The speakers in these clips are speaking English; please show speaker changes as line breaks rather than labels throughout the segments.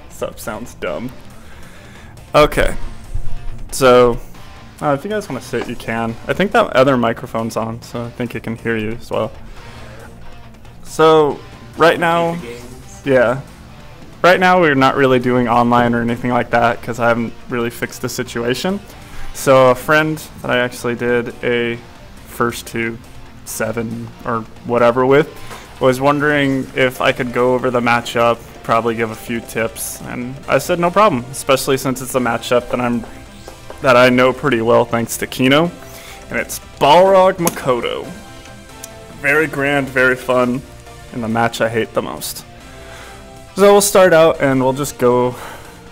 Sup sounds dumb. Okay, so if you guys want to sit, you can. I think that other microphone's on, so I think it can hear you as well. So right now, yeah, right now we're not really doing online or anything like that because I haven't really fixed the situation. So a friend that I actually did a first to 7 or whatever with was wondering if I could go over the matchup, probably give a few tips, and I said no problem, especially since it's a matchup that I know pretty well thanks to Kino, and it's Balrog Makoto. Very grand, very fun, and the match I hate the most. So we'll start out and we'll just go.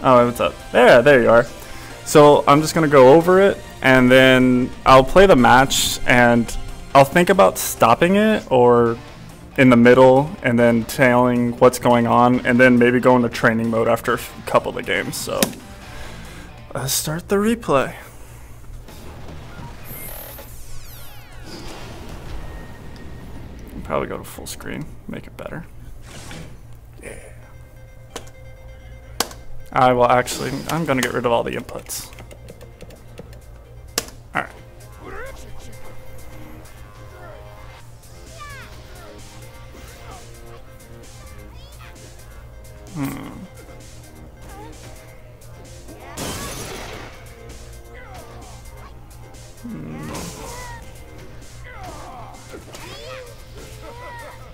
Oh, what's up? There you are. So I'm just gonna go over it, and then I'll play the match, and I'll think about stopping it or in the middle and then telling what's going on, and then maybe go into training mode after a couple of the games. So let's start the replay. I'll probably go to full screen, make it better. Yeah. I'm gonna get rid of all the inputs. Alright.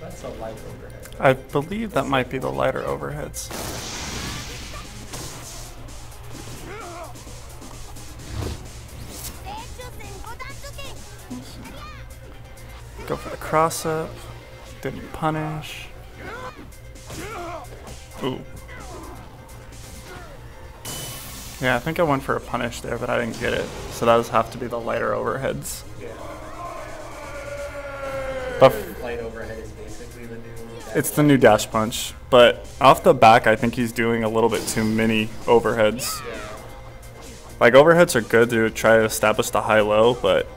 That's a light overhead.
I believe that might be the lighter overheads. Go for the cross up. Didn't punish. Ooh. Yeah, I think I went for a punish there, but I didn't get it. So that does have to be the lighter overheads.
Yeah.
But
Light overhead is basically the new dash.
it's the new dash punch, but off the back, I think he's doing a little bit too many overheads.
Yeah.
Like, overheads are good to try to establish the high-low, but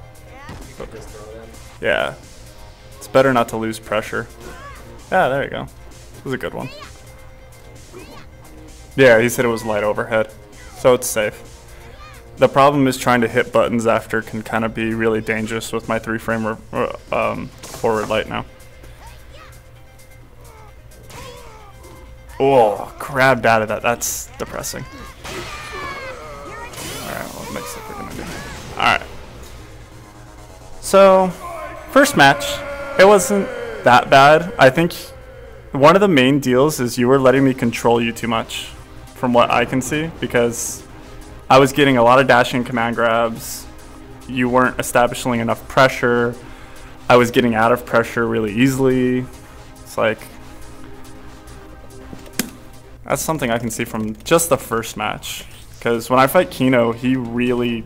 Just throw them.
yeah, it's better not to lose pressure. Yeah, there you go. It was a good one. Yeah, he said it was light overhead, so it's safe. The problem is trying to hit buttons after can kind of be really dangerous with my 3-frame forward light now. Oh, grabbed out of that. That's depressing. Alright, what makes it we're gonna do? Alright. So, first match, it wasn't that bad. I think one of the main deals is you were letting me control you too much, from what I can see, because I was getting a lot of dashing command grabs. You weren't establishing enough pressure. I was getting out of pressure really easily. It's like, that's something I can see from just the first match. Because when I fight Kino, he really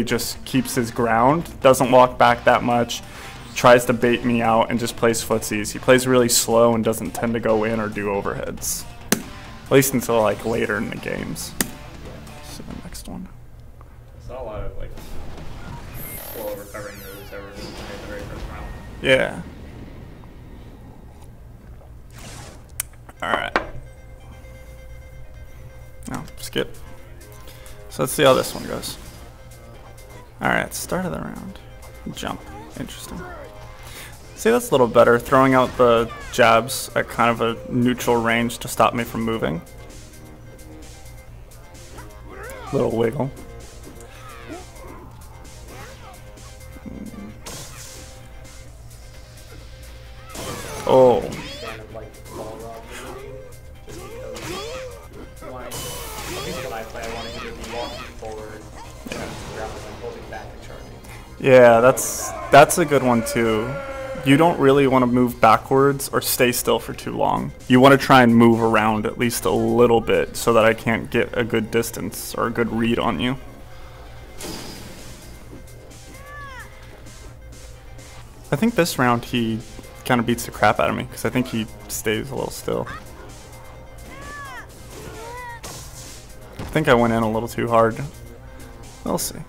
just keeps his ground, doesn't walk back that much, tries to bait me out and just plays footsies. He plays really slow and doesn't tend to go in or do overheads. At least until like later in the games. So the next one.
I saw a lot of like slow recovering moves that were in the very first round.
Yeah. Alright. No, skip. So let's see how this one goes. Alright, start of the round. Jump. Interesting. See, that's a little better. Throwing out the jabs at kind of a neutral range to stop me from moving. Little wiggle. Oh.
Kind of like Balrog ability, just because you want to, at least when I play, I want to either be walking forward rather than holding back and charging.
Yeah, that's a good one too. You don't really want to move backwards or stay still for too long. You want to try and move around at least a little bit so that I can't get a good distance or a good read on you. I think this round he kind of beats the crap out of me because I think he stays a little still. I think I went in a little too hard. We'll see.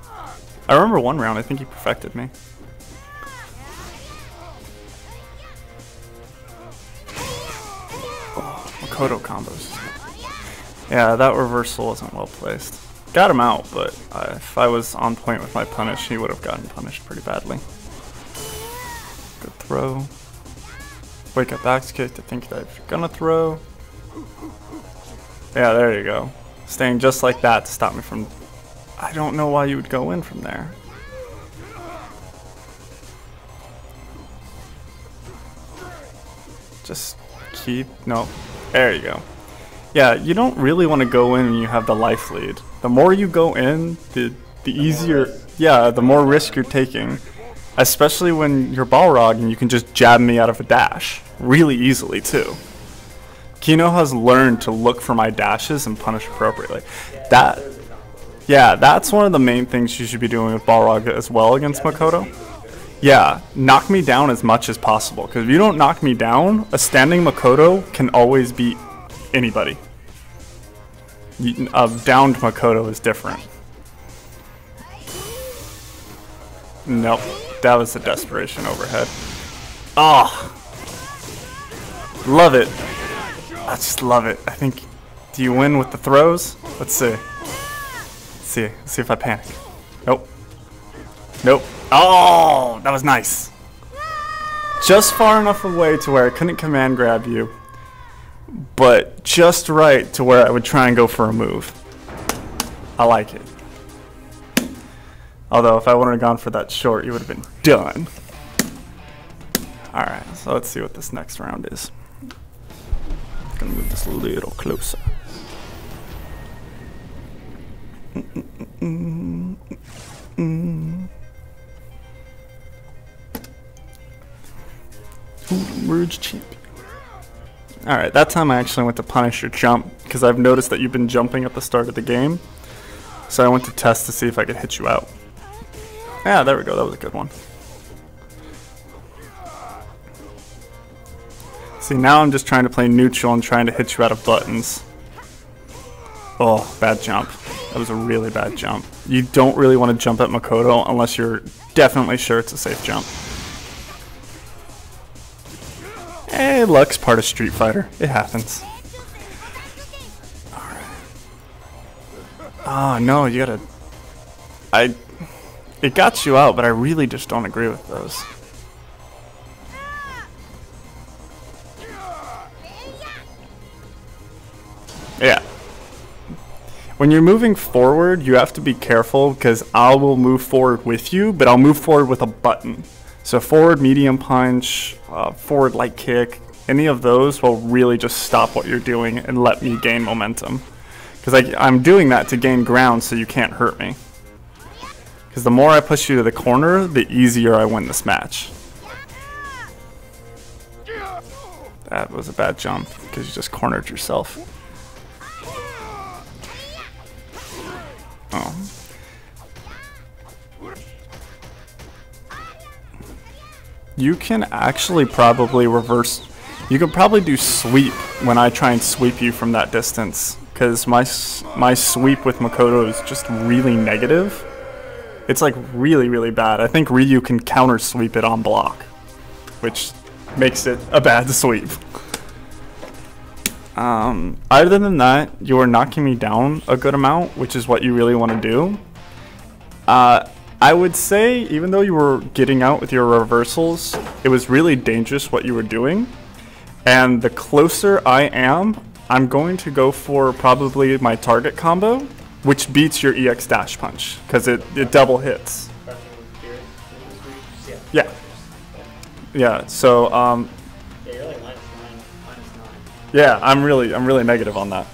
I remember one round, I think he perfected me. Oh, Makoto combos. Yeah, that reversal wasn't well placed. Got him out, but if I was on point with my punish, he would have gotten punished pretty badly. Good throw. Wake up back kick to think that if you're gonna throw. Yeah, there you go. Staying just like that to stop me from... I don't know why you would go in from there. Just keep... No. There you go. Yeah, you don't really want to go in when you have the life lead. The more you go in, the easier... Yeah, the more risk you're taking. Especially when you're Balrog and you can just jab me out of a dash. Really easily, too. Kino has learned to look for my dashes and punish appropriately. That's one of the main things you should be doing with Balrog as well against Makoto. Yeah, knock me down as much as possible, because if you don't knock me down, a standing Makoto can always beat anybody. A downed Makoto is different. Nope, that was a desperation overhead. Oh, love it. I just love it. I think, do you win with the throws? Let's see. Let's see if I panic. Nope. Nope. Oh, that was nice. Just far enough away to where I couldn't command grab you, but just right to where I would try and go for a move. I like it. Although if I wouldn't have gone for that short, you would have been done. Alright, so let's see what this next round is. Gonna move this a little closer. Merge champion. Alright, that time I actually went to punish your jump because I've noticed that you've been jumping at the start of the game. So I went to test to see if I could hit you out. Yeah, there we go. That was a good one. See, now I'm just trying to play neutral and trying to hit you out of buttons. Oh, bad jump. That was a really bad jump. You don't really want to jump at Makoto unless you're definitely sure it's a safe jump. Hey, luck's part of Street Fighter. It happens. Alright. Oh, no, you gotta... It got you out, but I really just don't agree with those. Yeah. When you're moving forward, you have to be careful because I will move forward with you, but I'll move forward with a button. So forward medium punch, forward light kick, any of those will really just stop what you're doing and let me gain momentum. Because I'm doing that to gain ground so you can't hurt me. Because the more I push you to the corner, the easier I win this match. That was a bad jump because you just cornered yourself. Oh. You can actually probably reverse. You could probably do sweep when I try and sweep you from that distance. Because my sweep with Makoto is just really negative. It's like really, really bad. I think Ryu can counter sweep it on block, which makes it a bad sweep. Other than that, you are knocking me down a good amount, which is what you really want to do. I would say, even though you were getting out with your reversals, it was really dangerous what you were doing. And the closer I am, I'm going to go for probably my target combo, which beats your EX dash punch, because it double hits. Yeah. Yeah, so,
yeah, you're like -9.
Yeah, I'm really negative on that.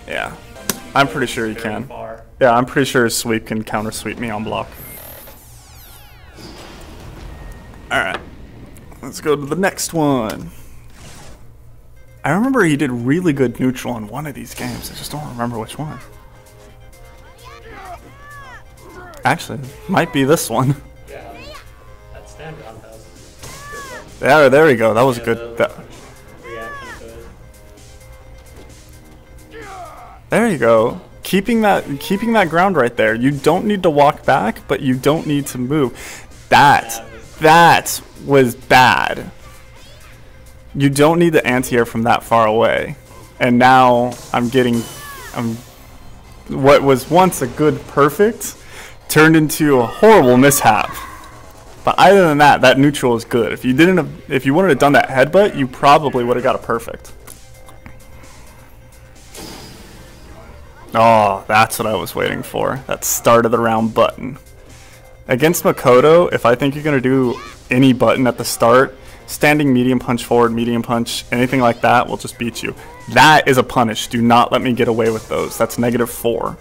Yeah. I'm pretty sure you can. Yeah, I'm pretty sure his sweep can counter sweep me on block. Alright. Let's go to the next one. I remember he did really good neutral in one of these games. I just don't remember which one. Actually, it might be this one.
Yeah, that stand round house.
Yeah, there we go. That was good.
Reaction to it.
There you go. Keeping that ground right there. You don't need to walk back, but you don't need to move. That was bad. You don't need the anti-air from that far away. And now I'm getting what was once a good perfect turned into a horrible mishap. But other than that, that neutral is good. If you wouldn't have done that headbutt, you probably would have got a perfect. Oh, that's what I was waiting for. That start of the round button. Against Makoto, if I think you're going to do any button at the start, standing medium punch forward, medium punch, anything like that will just beat you. That is a punish. Do not let me get away with those. That's -4.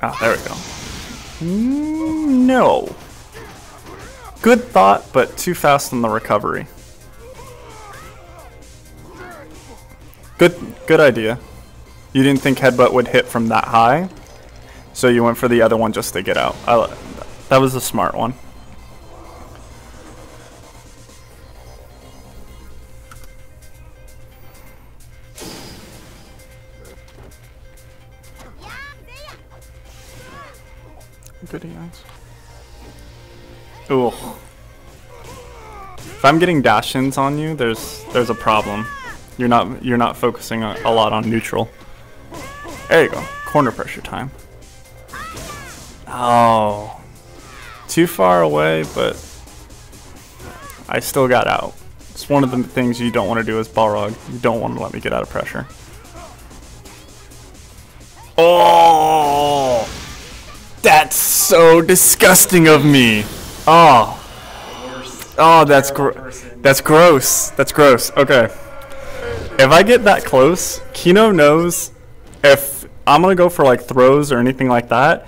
Ah, there we go. No. Good thought, but too fast on the recovery. Good idea. You didn't think headbutt would hit from that high, so you went for the other one just to get out. That was a smart one. Goody eyes. Ooh. If I'm getting dash-ins on you, there's a problem. You're not focusing a lot on neutral. There you go. Corner pressure time. Oh. Too far away, but I still got out. It's one of the things you don't want to do as Balrog. You don't want to let me get out of pressure. Oh! That's so disgusting of me. Oh. Oh, that's gross. That's gross. That's gross. Okay. If I get that close, Kino knows if I'm gonna go for like throws or anything like that.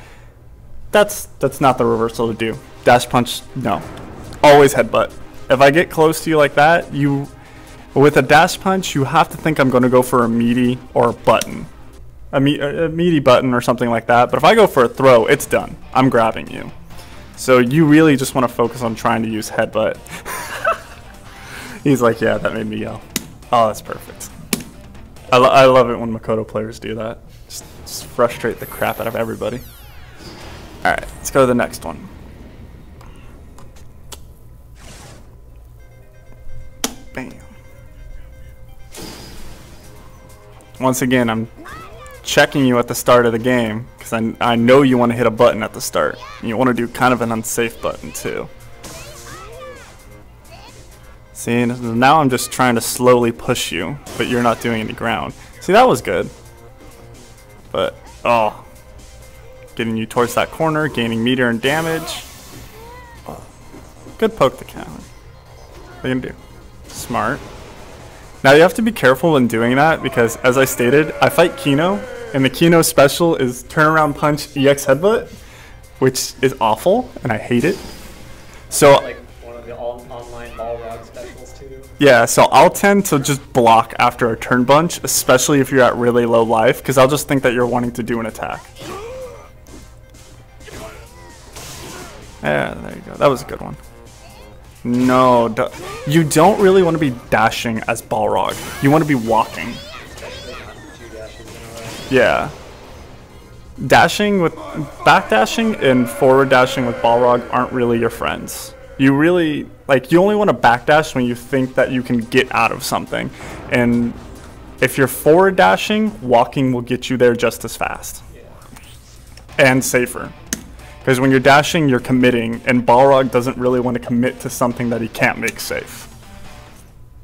That's not the reversal to do. Dash punch, no. Always headbutt. If I get close to you like that, with a dash punch, you have to think I'm gonna go for a meaty or a button. A meaty button or something like that. But if I go for a throw, it's done. I'm grabbing you. So you really just want to focus on trying to use headbutt. He's like, yeah, that made me yell. Oh, that's perfect. I love it when Makoto players do that. Just frustrate the crap out of everybody. Alright, let's go to the next one. Bam. Once again, I'm checking you at the start of the game because I know you want to hit a button at the start. You want to do kind of an unsafe button too. See, now I'm just trying to slowly push you, but you're not doing any ground. See, that was good. But, oh. Getting you towards that corner, gaining meter and damage. Oh. Good poke the counter. What are you gonna do? Smart. Now you have to be careful when doing that because, as I stated, I fight Kino, and the Kino special is turnaround punch EX headbutt, which is awful, and I hate it. So,
like one of the online Balrog specials too.
Yeah, so I'll tend to just block after a turn bunch, especially if you're at really low life, because I'll just think that you're wanting to do an attack. Yeah, there you go. That was a good one. No, you don't really want to be dashing as Balrog. You want to be walking. Yeah. Dashing with backdashing and forward dashing with Balrog aren't really your friends. You really you only want to backdash when you think that you can get out of something. And if you're forward dashing, walking will get you there just as fast. And safer. Because when you're dashing, you're committing, and Balrog doesn't really want to commit to something that he can't make safe.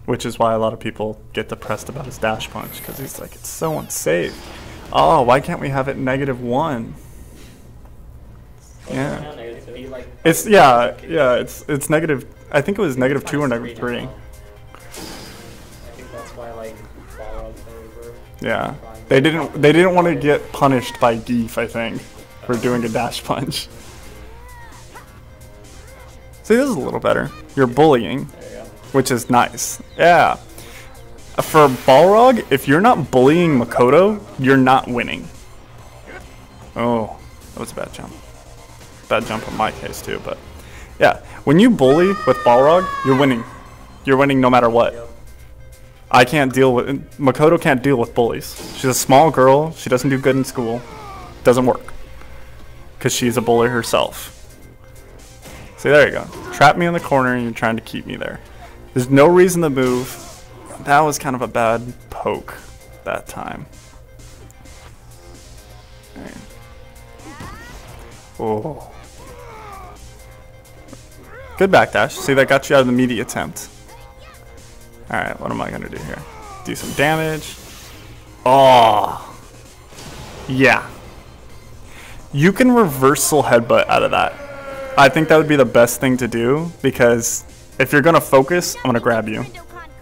Which is why a lot of people get depressed about his dash punch, because he's like, it's so unsafe. Oh, why can't we have it -1? Yeah. It's it's negative. I think it was -2 or -3.
I think that's why Balrog players were.
Yeah. They didn't want to get punished by Geef, I think, for doing a dash punch. See, this is a little better. You're bullying, which is nice. Yeah. For Balrog, if you're not bullying Makoto, you're not winning. Oh, that was a bad jump. Bad jump in my case too, but yeah. When you bully with Balrog, you're winning. You're winning no matter what. I can't deal with... Makoto can't deal with bullies. She's a small girl. She doesn't do good in school. Doesn't work. Because she's a bully herself. See, there you go. Trap me in the corner and you're trying to keep me there. There's no reason to move. That was kind of a bad poke that time. Right. Oh. Good backdash. See, that got you out of the meaty attempt. Alright, what am I going to do here? Do some damage. Oh. Yeah. You can reversal headbutt out of that. I think that would be the best thing to do, because if you're going to focus, I'm going to grab you.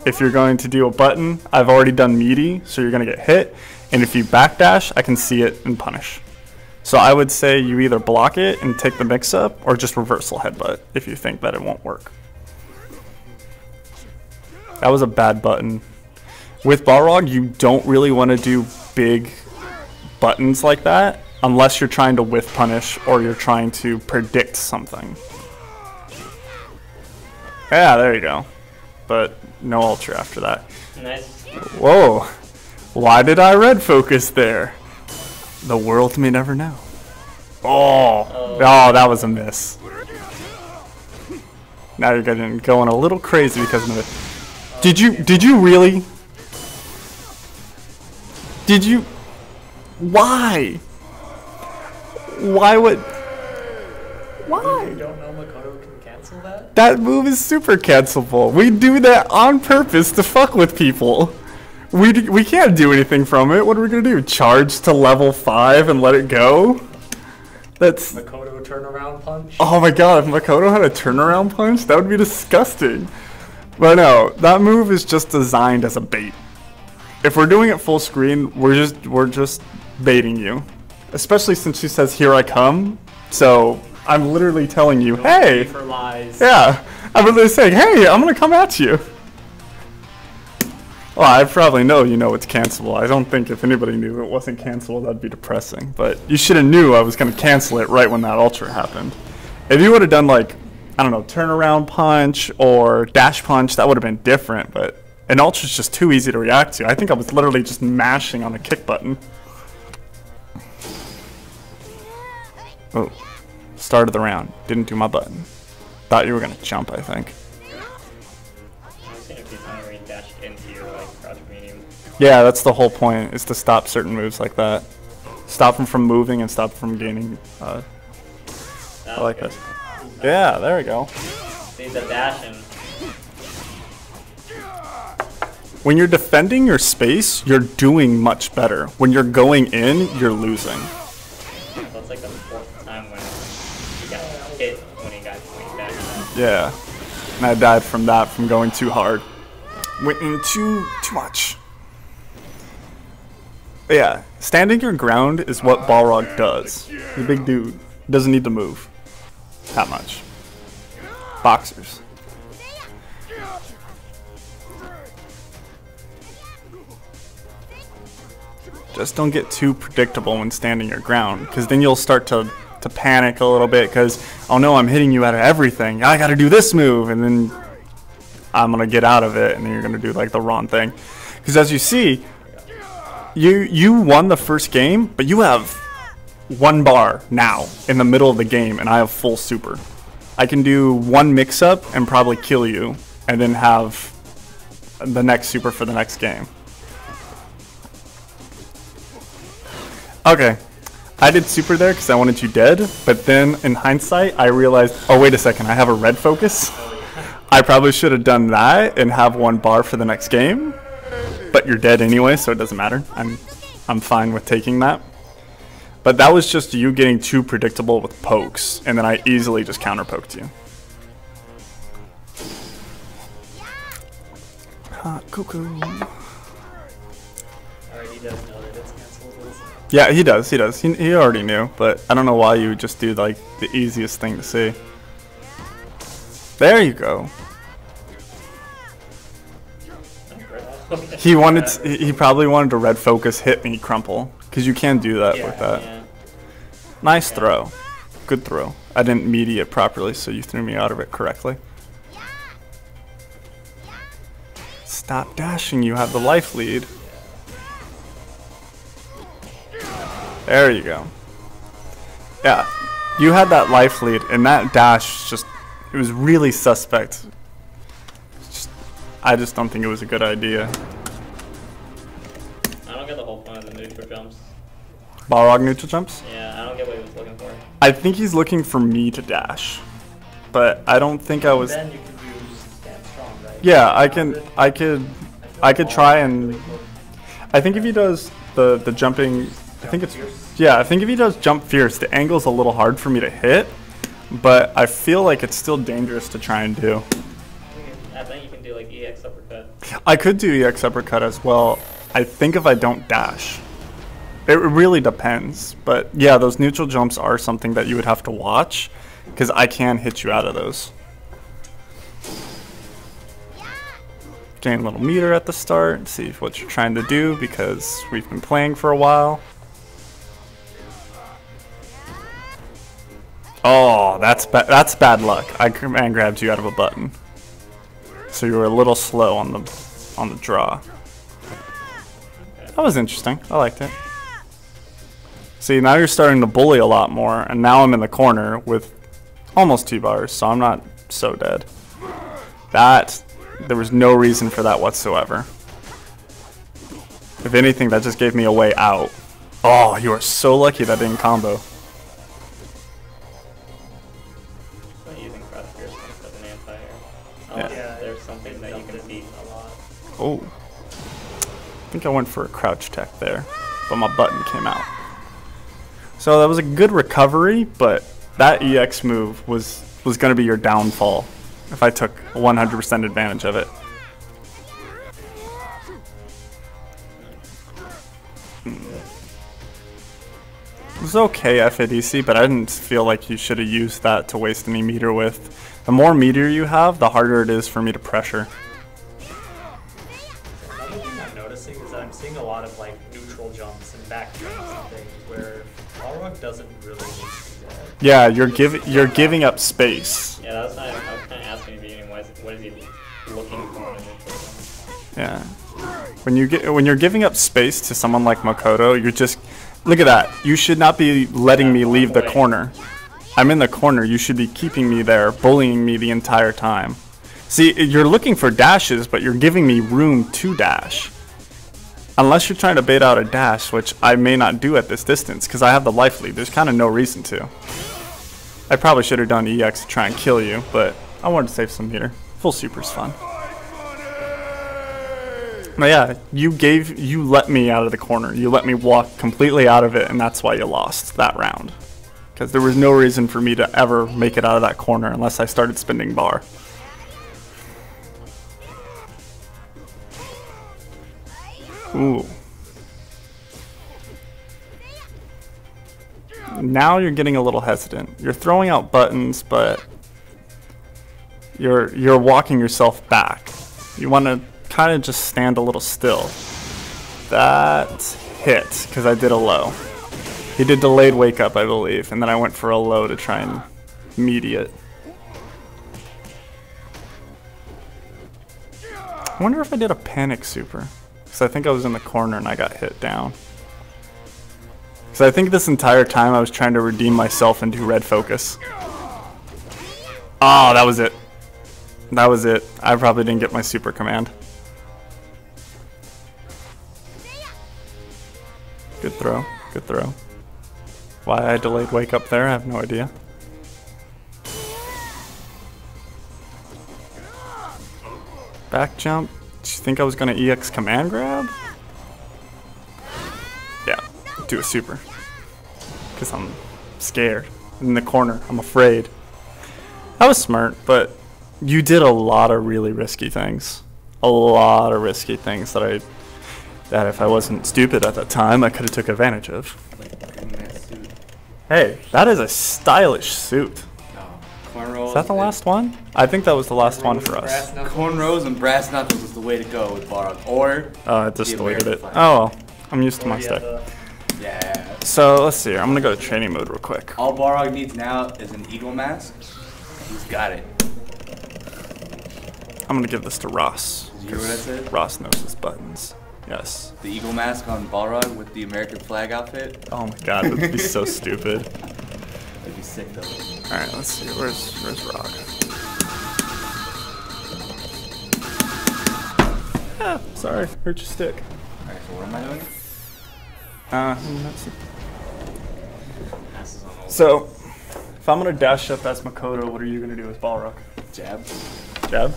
If you're going to do a button, I've already done meaty, so you're going to get hit. And if you backdash, I can see it and punish. So I would say you either block it and take the mix-up, or just reversal headbutt if you think that it won't work. That was a bad button. With Balrog, you don't really want to do big buttons like that unless you're trying to whiff punish or you're trying to predict something. Yeah, there you go. But no ultra after that.
Nice.
Whoa. Why did I red focus there? The world may never know. Oh, that was a miss. Now you're going a little crazy because of it. Did you really? Did you? Why? Why would? Why?
You don't know Makoto can cancel that?
That move is super cancelable. We do that on purpose to fuck with people. We can't do anything from it. What are we gonna do? Charge to level 5 and let it go? That's
Makoto turnaround punch?
Oh my god, if Makoto had a turnaround punch, that would be disgusting. But no, that move is just designed as a bait. If we're doing it full screen, we're just baiting you. Especially since she says, "Here I come." So I'm literally telling you, "Hey!"
For lies.
Yeah, I'm literally saying, "Hey, I'm gonna come at you." Well, I probably know you know it's cancelable. I don't think if anybody knew it wasn't cancelable, that'd be depressing. But you should have knew I was gonna cancel it right when that ultra happened. If you would have done like, I don't know, turnaround punch or dash punch, that would have been different. But an ultra's just too easy to react to. I think I was literally just mashing on the kick button. Oh, start of the round. Didn't do my button. Thought you were gonna jump, I think. Yeah, that's the whole point, is to stop certain moves like that. Stop them from moving and stop them from gaining. I like that. Yeah, there we go.
See the dashing.
When you're defending your space, you're doing much better. When you're going in, you're losing.
So it's like the 4th time when he got hit when he dashed.
Yeah, and I died from that, from going too hard. Went in too much. But yeah, standing your ground is what Balrog does. He's a big dude. He doesn't need to move that much. Boxers. Just don't get too predictable when standing your ground, because then you'll start to panic a little bit, because, oh no, I'm hitting you out of everything. I gotta do this move, and then I'm gonna get out of it, and then you're gonna do like the wrong thing. Because as you see, you won the first game, but you have 1 bar now in the middle of the game, and I have full super. I can do 1 mix-up and probably kill you, and then have the next super for the next game. Okay, I did super there because I wanted you dead, but then in hindsight, I realized, oh wait a second, I have a red focus. I probably should have done that and have 1 bar for the next game. But you're dead anyway, so it doesn't matter. I'm fine with taking that. But that was just you getting too predictable with pokes, and then I easily just counter poked you. Hot cuckoo.
Already does know that it's cancelable.
Yeah, he does. He already knew, but I don't know why you would just do like the easiest thing to see. There you go. He probably wanted to red focus, hit me, crumple, because you can do that with that. Yeah. Nice throw. Good throw. I didn't meaty it properly, so you threw me out of it correctly. Stop dashing, you have the life lead. There you go. Yeah, you had that life lead, and that dash just It was really suspect. I just don't think it was a good idea.
I don't get the whole point of the neutral jumps.
Balrog neutral jumps?
Yeah, I don't get what he was looking for.
I think he's looking for me to dash. But I don't think I was...
Then you can use Stand Strong, right?
Yeah, I could try and... I think if he does the jumping... I think it's... Yeah, I think if he does jump fierce, the angle's a little hard for me to hit. But I feel like it's still dangerous to try and do.
I think you can do like EX uppercut.
I could do EX uppercut as well. I think if I don't dash. It really depends. But yeah, those neutral jumps are something that you would have to watch. Because I can hit you out of those. Gain a little meter at the start. See what you're trying to do because we've been playing for a while. Oh, that's bad luck. I command grabbed you out of a button. So you were a little slow on the draw. That was interesting. I liked it. See, now you're starting to bully a lot more, and now I'm in the corner with almost 2 bars, so I'm not so dead. There was no reason for that whatsoever. If anything, that just gave me a way out. Oh, you are so lucky that didn't combo.
Yeah, there's something that you can beat a lot.
Oh. I think I went for a crouch tech there, but my button came out. So that was a good recovery, but that EX move was going to be your downfall if I took 100% advantage of it. It was okay FADC, but I didn't feel like you should have used that to waste any meter with. The more meter you have, the harder it is for me to pressure.
Another thing I'm noticing is that I'm seeing a lot of like neutral jumps and back jumps and things where Balrog doesn't really need to do that.
Yeah, you're giving up space.
Yeah, that's not, I was kind of asking you what is he looking for in a neutral jump?
Yeah. When you're giving up space to someone like Makoto, you're just look at that. You should not be letting me leave the corner. I'm in the corner. You should be keeping me there, bullying me the entire time. See, you're looking for dashes, but you're giving me room to dash. Unless you're trying to bait out a dash, which I may not do at this distance, because I have the life lead. There's kind of no reason to. I probably should have done EX to try and kill you, but I wanted to save some meter. Full super's fun. But yeah, you let me out of the corner. You let me walk completely out of it, and that's why you lost that round. Because there was no reason for me to ever make it out of that corner unless I started spinning bar. Ooh. Now you're getting a little hesitant. You're throwing out buttons, but you're walking yourself back. You want to kind of just stand a little still. That hit, because I did a low. He did delayed wake up, I believe, and then I went for a low to try and meaty it. I wonder if I did a panic super, because I think I was in the corner and I got hit down. Because I think this entire time I was trying to redeem myself and do red focus. Oh, that was it. That was it. I probably didn't get my super command. Good throw. Good throw. Why I delayed wake up there, I have no idea. Back jump. Did you think I was going to EX command grab? Yeah, do a super. Because I'm scared. In the corner. I'm afraid. That was smart, but you did a lot of really risky things. A lot of risky things that if I wasn't stupid at that time, I could have took advantage of. Hey, that is a stylish suit.
Cornrows.
Is that the last one? I think that was the last one for us.
Cornrows and brass knuckles was the way to go with Balrog. Or
I just deleted it. Oh well, I'm used to my stick.
yeah.
So let's see here. I'm gonna go to training mode real quick.
All Balrog needs now is an eagle mask. He's got it.
I'm gonna give this to Ross.
Did you hear what I said?
Ross knows his buttons. Yes.
The eagle mask on Balrog with the American flag outfit.
Oh my god, that would be so stupid.
That'd be sick though.
Alright, let's see. Where's Rock? Ah, sorry, hurt your stick.
Alright, so what am I doing?
So, if I'm gonna dash up as Makoto, what are you gonna do as Balrog?
Jab.
Jab?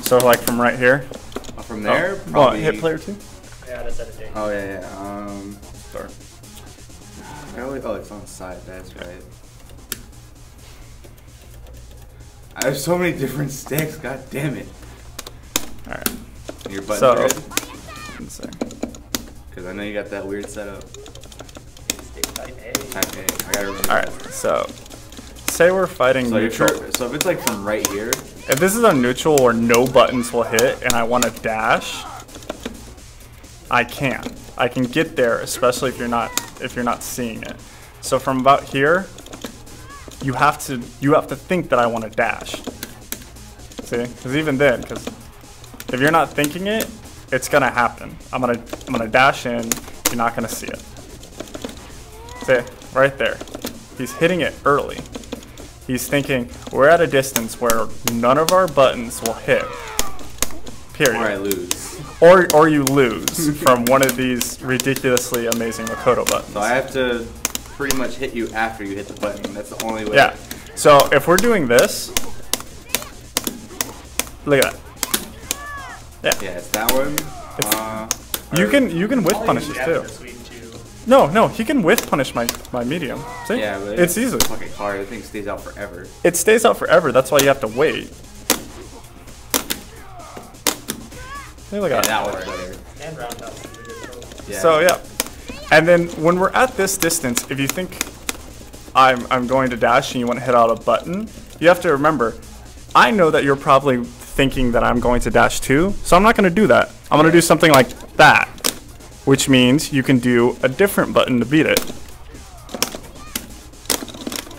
So like from right here?
From there,
probably. Hit player 2?
Yeah, that's editing.
Oh yeah.
Start.
Oh, it's on the side. That's right. I have so many different sticks. God damn it.
All right.
Your button's
So,
red?
let's see.
Because I know you got that weird setup.
Type A.
Type A. I gotta remember.
All right. So, say we're fighting
So,
neutral.
so if it's like from right here.
If this is a neutral where no buttons will hit, and I want to dash, I can. I can get there, especially if you're not seeing it. So from about here, you have to think that I want to dash. See? Because even then, because if you're not thinking it, it's gonna happen. I'm gonna dash in. You're not gonna see it. See? Right there. He's hitting it early. He's thinking we're at a distance where none of our buttons will hit. Period.
Or I lose.
Or you lose from one of these ridiculously amazing Makoto buttons.
So I have to pretty much hit you after you hit the button. That's the only way.
Yeah. So if we're doing this, look at that. Yeah.
Yeah, it's that one.
You can whiff punish this too. No, he can whiff punish my medium. See?
Yeah, but
it's easy.
Fucking hard. The thing stays out forever.
It stays out forever. That's why you have to wait. Hey, look at
that
that.
one's better.
And roundhouse.
Yeah.
So yeah, and then when we're at this distance, if you think I'm going to dash and you want to hit out a button, you have to remember, I know that you're probably thinking that I'm going to dash too, so I'm not going to do that. I'm going to do something like that, which means you can do a different button to beat it.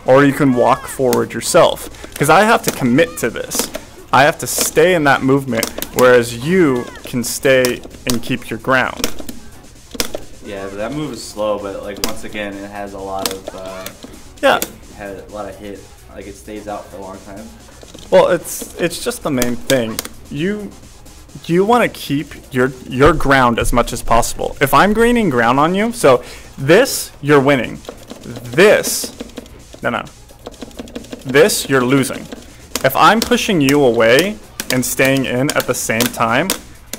Or you can walk forward yourself, because I have to commit to this. I have to stay in that movement, whereas you can stay and keep your ground.
Yeah, but that move is slow, but like once again, it has a lot of
Yeah.
It has a lot of hit. Like it stays out for a long time.
Well, it's just the main thing. You want to keep your ground as much as possible. If I'm gaining ground on you, so this you're winning. This, no. This you're losing. If I'm pushing you away and staying in at the same time,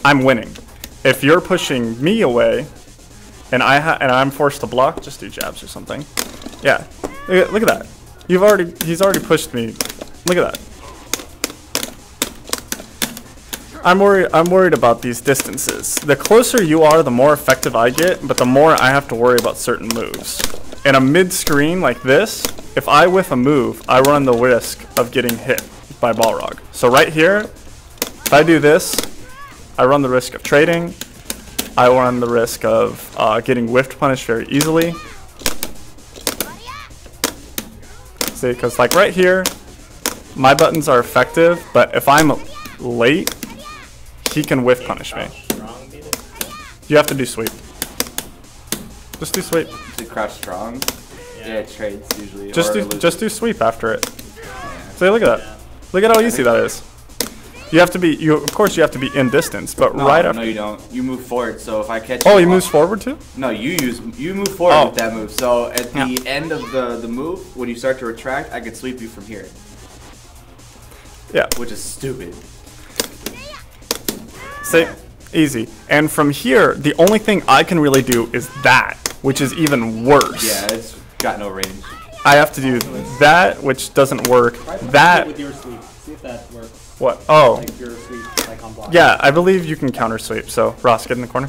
I'm winning. If you're pushing me away and I'm forced to block, just do jabs or something. Yeah, look at that. He's already pushed me. Look at that. I'm worried about these distances. The closer you are, the more effective I get, but the more I have to worry about certain moves. In a mid-screen like this, if I whiff a move, I run the risk of getting hit by Balrog. So right here, if I do this, I run the risk of trading. I run the risk of getting whiffed punished very easily. See, because like right here, my buttons are effective, but if I'm late, he can whiff punish me. You have to do sweep. Just do sweep.
To crouch strong. Yeah, it trades usually.
Just do sweep after it. See, look at that. Look at how easy that is. You have to be. Of course, you have to be in distance, but right after.
No, you don't. You move forward. So if I catch.
Oh, he moves forward too?
No, you move forward with that move. So at the end of the move, when you start to retract, I can sweep you from here.
Yeah.
Which is stupid.
See, easy. And from here, the only thing I can really do is that, which is even worse.
Yeah, it's got no range.
I have to do that, which doesn't work. That.
With your sweep. See if that works.
What? Oh.
Like your sweep, like on block.
Yeah, I believe you can counter sweep. So Ross, get in the corner.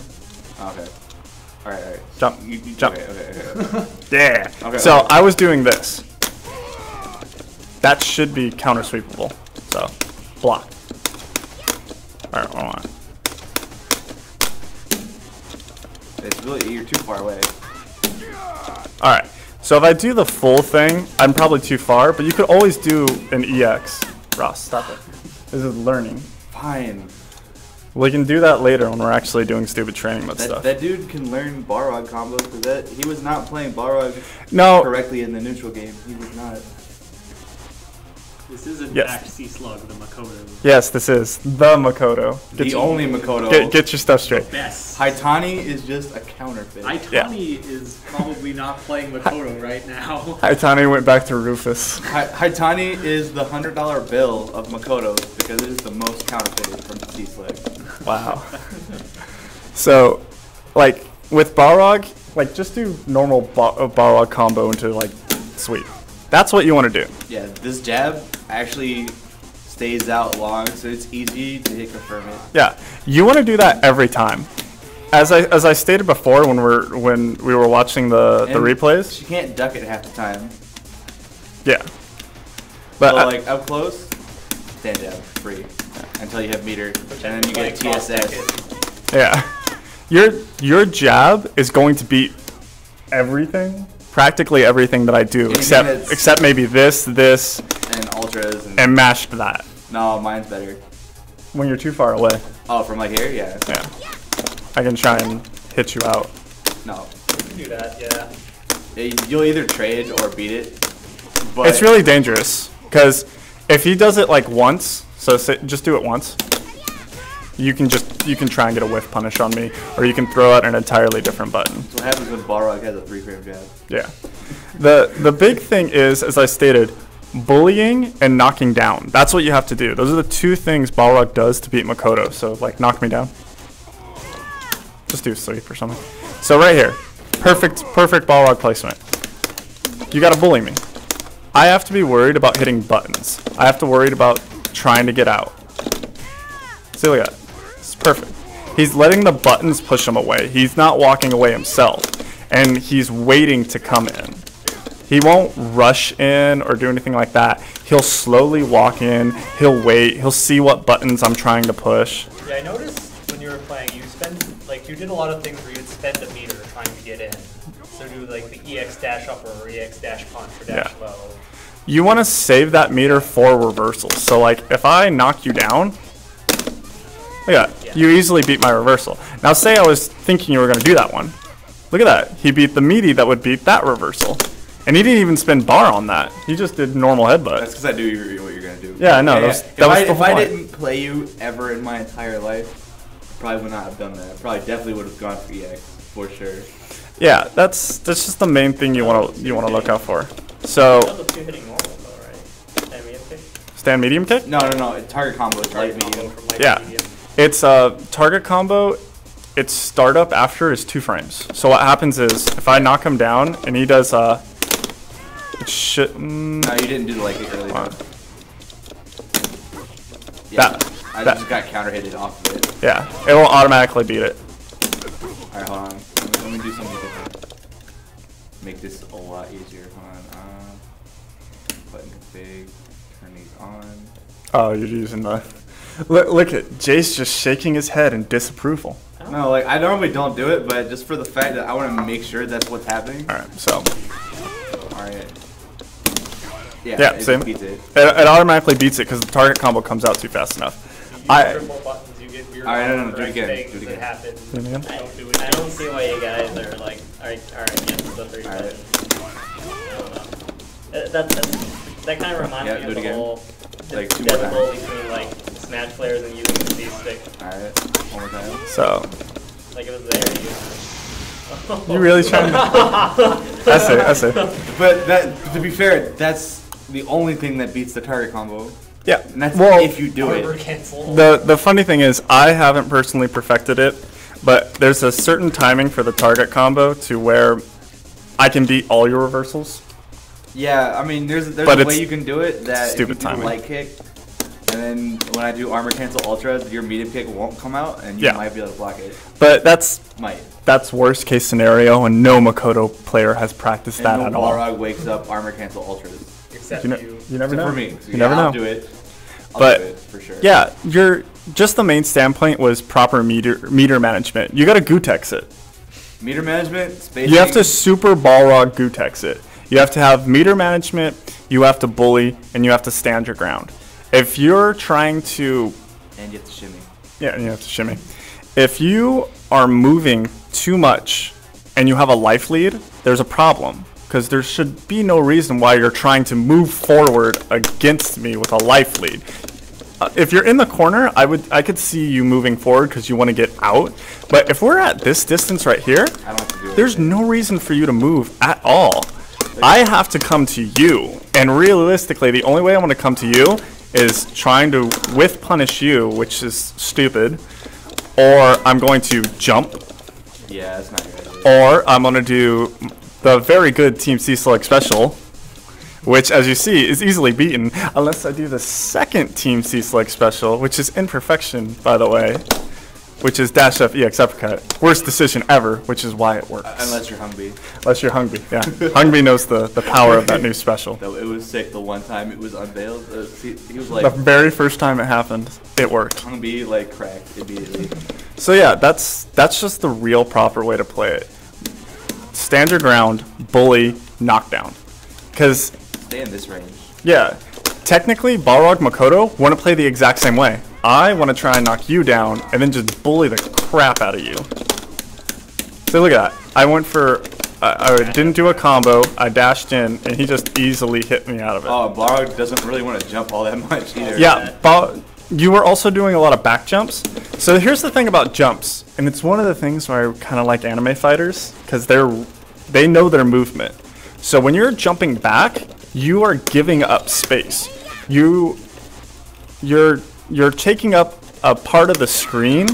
Okay. All right.
Jump. Jump.
Okay.
Yeah.
Okay,
So
okay.
I was doing this. That should be counter sweepable. So block. All right, hold on.
It's really, you're too far away.
All right. So if I do the full thing, I'm probably too far, but you could always do an EX. Ross, stop it. This is learning.
Fine.
We can do that later when we're actually doing stupid training mode stuff.
That dude can learn Balrog combos because he was not playing Balrog
No.
correctly in the neutral game. He was not.
This is in
Yes.
fact C-Slug, the Makoto.
Yes, this is the Makoto.
The only Makoto.
Get your stuff straight.
Best.
Haitani is just a counterfeit.
Haitani is probably not playing Makoto right now.
Haitani went back to Rufus.
Haitani is the $100 bill of Makoto because it is the most counterfeited from C-Slug.
Wow. So, like, with Balrog, like, just do normal Balrog combo into, like, sweep. That's what you want to do.
Yeah, this jab actually stays out long, so it's easy to hit confirm it.
Yeah, you want to do that every time. As I stated before when we were watching the replays.
She can't duck it half the time.
Yeah. But
So, like, up close, stand jab, free. Until you have meter, and then you get TSS.
yeah. Your jab is going to beat everything, practically everything that I do, except maybe this,
and ultras,
and mashed that.
No, mine's better.
When you're too far away.
Oh, from like here? Yeah.
Yeah. I can try and hit you out.
No.
You can do that, yeah.
You'll either trade or beat it. But
It's really dangerous, because if he does it like once, so just do it once, you can try and get a whiff punish on me, or you can throw out an entirely different button.
That's what happens when Balrog has a 3-frame jab.
Yeah. The big thing is, as I stated, bullying and knocking down. That's what you have to do. Those are the two things Balrog does to beat Makoto. So, like, knock me down. Just do sweep or something. So right here, perfect Balrog placement. You gotta bully me. I have to be worried about hitting buttons. I have to worry about trying to get out. See, look at that. It's perfect. He's letting the buttons push him away. He's not walking away himself. And he's waiting to come in. He won't rush in or do anything like that. He'll slowly walk in. He'll wait. He'll see what buttons I'm trying to push.
Yeah, I noticed when you were playing, you did a lot of things where you'd spend a meter trying to get in. So do like the EX dash up or EX dash punch or dash low.
You want to save that meter for reversals. So like if I knock you down, look at that. You easily beat my reversal. Now say I was thinking you were going to do that one. Look at that. He beat the meaty that would beat that reversal. And he didn't even spin bar on that. He just did normal headbutt.
That's because I knew what you're going to do.
Yeah, I know.
Yeah, if I
point.
didn't play you ever in my entire life, I probably would not have done that. I probably definitely would have gone for EX, for sure.
Yeah, that's just the main thing you want to look out for. So
Hitting normal though, right? Stand medium kick?
Stand medium kick?
No. Target combo is light medium.
Yeah. It's a target combo. Its startup after is 2 frames. So what happens is if I knock him down and he does it should.
No, you didn't do the like it earlier.
Wow.
Yeah, I just got counter hitted off of it.
Yeah, it will automatically beat it.
Alright, hold on. Let me do something different. Make this a lot easier. Hold on. Button config. Turn these on.
Oh, you're using the. Look at Jace just shaking his head in disapproval.
No, like I normally don't do it, but just for the fact that I want to make sure that's what's happening.
All right, so.
All right.
Yeah,
it
same.
beats it.
It automatically beats it because the target combo comes out too fast enough.
Triple buttons, you get weird
no, do it again.
things
Do it
that
again.
happen.
Do it again?
I don't see why you guys are like, alright, yeah, the 3
Alright.
That kind of reminds me
do
of
it
the
again.
whole
Like 2 more
decibel
times.
between like Smash players and using the C-stick.
Alright, one more time.
So.
Like it was there.
You really trying to? I see.
But to be fair, that's the only thing that beats the target combo.
Yeah.
And that's
Well,
if you do
Over
it.
cancel.
The funny thing is, I haven't personally perfected it, but there's a certain timing for the target combo to where I can beat all your reversals.
Yeah, I mean, there's
But
a
it's
way you can do it that if you
stupid
do
timing.
light kick, and then when I do armor cancel ultra, your medium kick won't come out, and you
Yeah.
might be able to block it.
But that's worst case scenario, and no Makoto player has practiced
And
that
no
at all.
Balrog wakes up armor cancel ultras.
Except
You, know,
you.
you never know.
For me, so
You never
I'll
know.
do it. I'll
But
do it for sure.
yeah, just the main standpoint was proper meter management. You got to Gutex it.
Meter management, spacing.
You have to super Balrog Gutex it. You have to have meter management, you have to bully, and you have to stand your ground. If you're trying to...
And you have to shimmy.
Yeah, and you have to shimmy. If you are moving too much and you have a life lead, there's a problem. because there should be no reason why you're trying to move forward against me with a life lead. If you're in the corner, I could see you moving forward because you want to get out. But if we're at this distance right here, there's no reason for you to move at all. I have to come to you, and realistically, the only way I want to come to you is trying to whiff punish you, which is stupid, or I'm going to jump.
Yeah, that's not good idea.
Or I'm going to do the very good Team C Slug special, which, as you see, is easily beaten, unless I do the second Team C Slug special, which is imperfection, by the way, which is dash F EX uppercut. Worst decision ever, which is why it works.
Unless you're hungry.
Unless you're hungry, yeah. Hungry knows the power of that new special.
It was sick the one time it was unveiled. He was like...
The very first time it happened, it worked.
Hungry, like, cracked immediately.
So yeah, that's just the real proper way to play it. Stand your ground, bully, knockdown. Because...
Stay in this range.
Yeah. Technically, Balrog Makoto want to play the exact same way. I want to try and knock you down and then just bully the crap out of you. So look at that. I went for... I didn't do a combo. I dashed in, and he just easily hit me out of it.
Oh, Balrog doesn't really want to jump all that much either.
Yeah, you were also doing a lot of back jumps. So here's the thing about jumps, and it's one of the things where I kind of like anime fighters, because they know their movement. So when you're jumping back, you are giving up space. You're taking up a part of the screen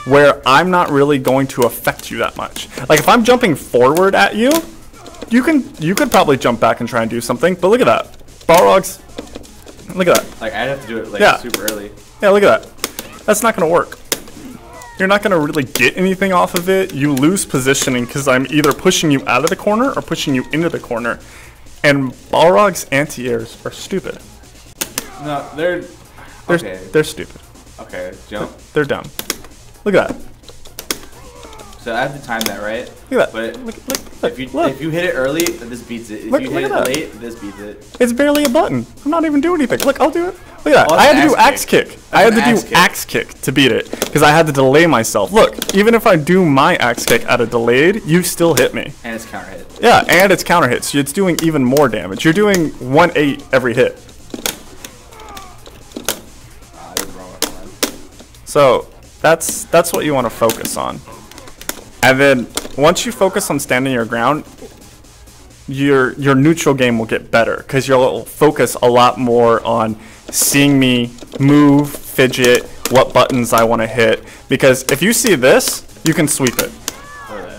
where I'm not really going to affect you that much. Like if I'm jumping forward at you, you could probably jump back and try and do something. But look at that, Balrog's. Look at that.
Like I'd have to do it like super early.
Yeah, look at that. That's not gonna work. You're not gonna really get anything off of it. You lose positioning because I'm either pushing you out of the corner or pushing you into the corner. And Balrog's anti-airs are stupid.
No, they're okay.
They're stupid.
Okay, jump.
They're dumb. Look at that.
So I have to time that, right?
Look at that.
But
look,
if you hit it early, this beats it. If you hit it late, this beats it.
It's barely a button. I'm not even doing anything. Look, I'll do it. Look at that.
Oh,
I had to do axe kick. I had to do axe kick to beat it because I had to delay myself. Look, even if I do my axe kick at a delayed, you still hit me.
And it's counter hit.
Yeah, and it's counter hit, so it's doing even more damage. You're doing 1/8 every hit. So that's what you want to focus on. And then once you focus on standing your ground, your neutral game will get better because you'll focus a lot more on seeing me move, fidget, what buttons I want to hit. Because if you see this, you can sweep it.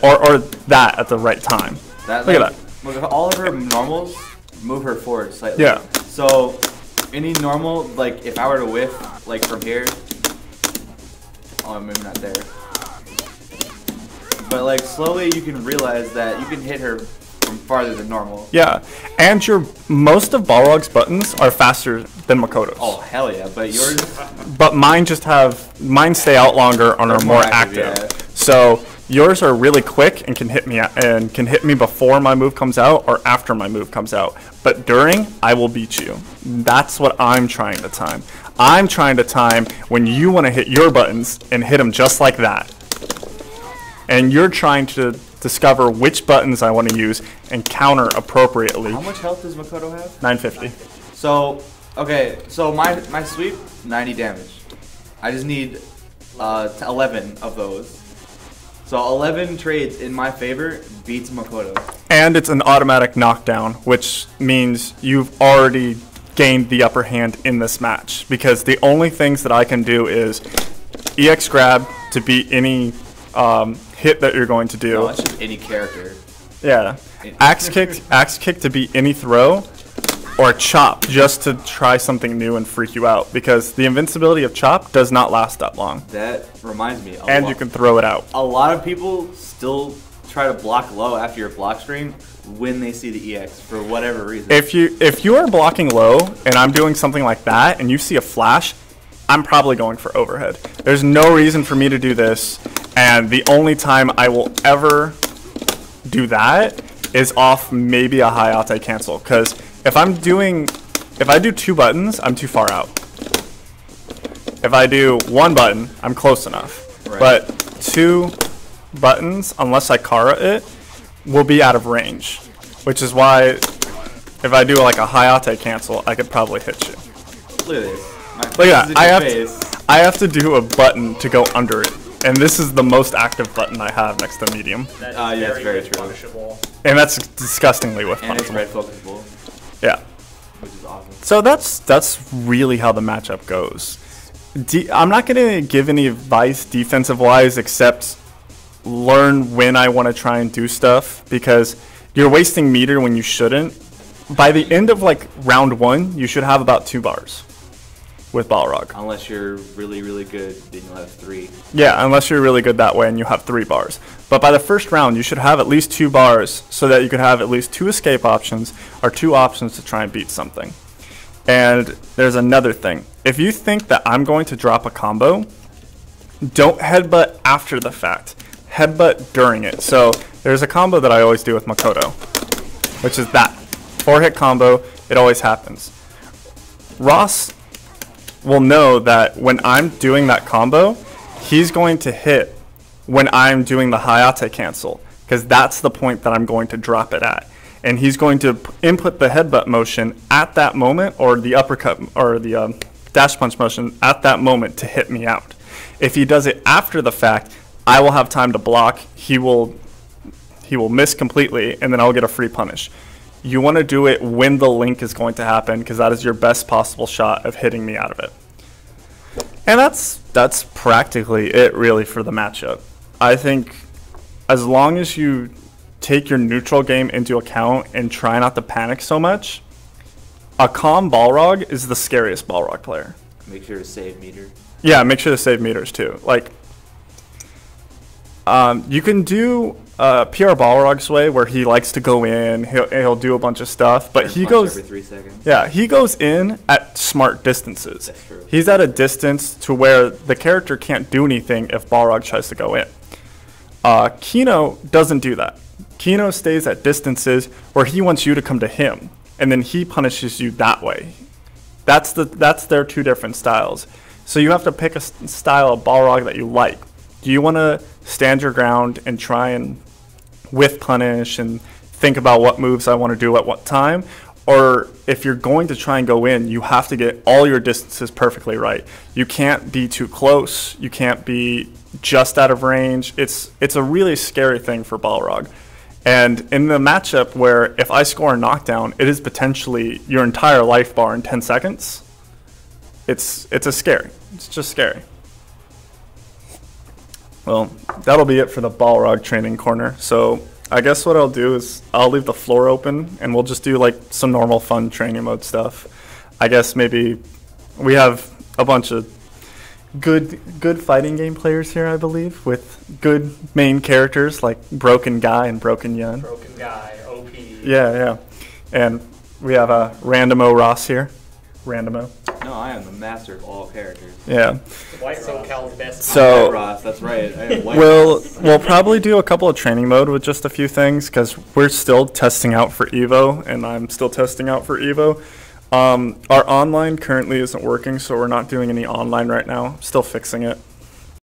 Or that at the right time. Look at that.
Look, all of her normals move her forward slightly.
Yeah.
So any normal, like if I were to whiff, like from here, oh, maybe not there. But like slowly you can realize that you can hit her from farther than normal.
Yeah, and most of Balrog's buttons are faster than Makoto's.
Oh hell yeah, but yours.
But mine stay out longer and are more active.
Yeah.
So yours are really quick and can hit me before my move comes out or after my move comes out. But during, I will beat you. That's what I'm trying to time. I'm trying to time when you want to hit your buttons and hit them just like that. And you're trying to discover which buttons I want to use and counter appropriately.
How much health does Makoto have?
950.
So, okay, so my sweep, 90 damage. I just need 11 of those. So 11 trades in my favor beats Makoto. And
it's an automatic knockdown, which means you've already gained the upper hand in this match. Because the only things that I can do is EX grab to beat any hit that you're going to do.
No, that's just any character.
Yeah. Axe kick to beat any throw, or chop just to try something new and freak you out. Because the invincibility of chop does not last that long.
That reminds me.
And you can throw it out.
A lot of people still try to block low after your block screen when they see the EX for whatever reason.
If you are blocking low and I'm doing something like that and you see a flash, I'm probably going for overhead. There's no reason for me to do this, and the only time I will ever do that is off maybe a high alt cancel, because if I do 2 buttons, I'm too far out. If I do 1 button, I'm close enough. Right. But 2 buttons, unless I Kara it, will be out of range. which is why if I do like a Hayate cancel, I could probably hit you.
Look at this. My
Look at
face
that.
is in your face.
I have to do a button to go under it, and this is the most active button I have next to medium,
That is
Yeah, it's very
good
true.
punishable.
and that's disgustingly with
And it's
punishable.
red focusable,
Yeah.
which is awesome.
So that's really how the matchup goes. I'm not going to give any advice defensive-wise except learn when I want to try and do stuff, because you're wasting meter when you shouldn't. By the end of like round 1, you should have about 2 bars with Balrog.
Unless you're really, really good, then you'll have 3.
Yeah, unless you're really good that way and you have 3 bars. But by the first round, you should have at least 2 bars so that you could have at least 2 escape options or 2 options to try and beat something. And there's another thing. If you think that I'm going to drop a combo, don't headbutt after the fact. Headbutt during it. So there's a combo that I always do with Makoto, which is that 4-hit combo. It always happens. Ross will know that when I'm doing that combo, he's going to hit when I'm doing the Hayate cancel, because that's the point that I'm going to drop it at. And he's going to input the headbutt motion at that moment, or the uppercut or the dash punch motion at that moment to hit me out. If he does it after the fact, I will have time to block. He will miss completely, and then I'll get a free punish. You want to do it when the link is going to happen, because that is your best possible shot of hitting me out of it. And that's practically it really for the matchup. I think as long as you take your neutral game into account and try not to panic so much, a calm Balrog is the scariest Balrog player.
Make sure to save meter.
Yeah, make sure to save meters too. Like, you can do PR Balrog's way, where he likes to go in, he'll do a bunch of stuff, but he
Punch
goes,
every 3 seconds.
yeah, he goes in at smart distances.
That's true.
He's at a distance to where the character can't do anything if Balrog tries to go in. Kino doesn't do that. Kino stays at distances where he wants you to come to him, and then he punishes you that way. That's their 2 different styles. So you have to pick a style of Balrog that you like. Do you want to stand your ground and try and with punish and think about what moves I want to do at what time? Or if you're going to try and go in, you have to get all your distances perfectly right. You can't be too close. You can't be just out of range. It's a really scary thing for Balrog. And in the matchup where if I score a knockdown, it is potentially your entire life bar in 10 seconds. It's scary. It's just scary. Well, that'll be it for the Balrog training corner. So I guess what I'll do is I'll leave the floor open and we'll just do like some normal fun training mode stuff. I guess maybe we have a bunch of good fighting game players here, I believe, with good main characters like Broken Guy and Broken Yun.
Broken guy, OP.
Yeah. And we have Randomo Ross here. Randomo.
No, I am the master of all characters.
Yeah.
White SoCal's best.
So-
White Ross, that's right. I am White
We'll
Ross.
probably do a couple of training mode with just a few things, because we're still testing out for Evo, and I'm still testing out for Evo. Our online currently isn't working, so we're not doing any online right now. Still fixing it.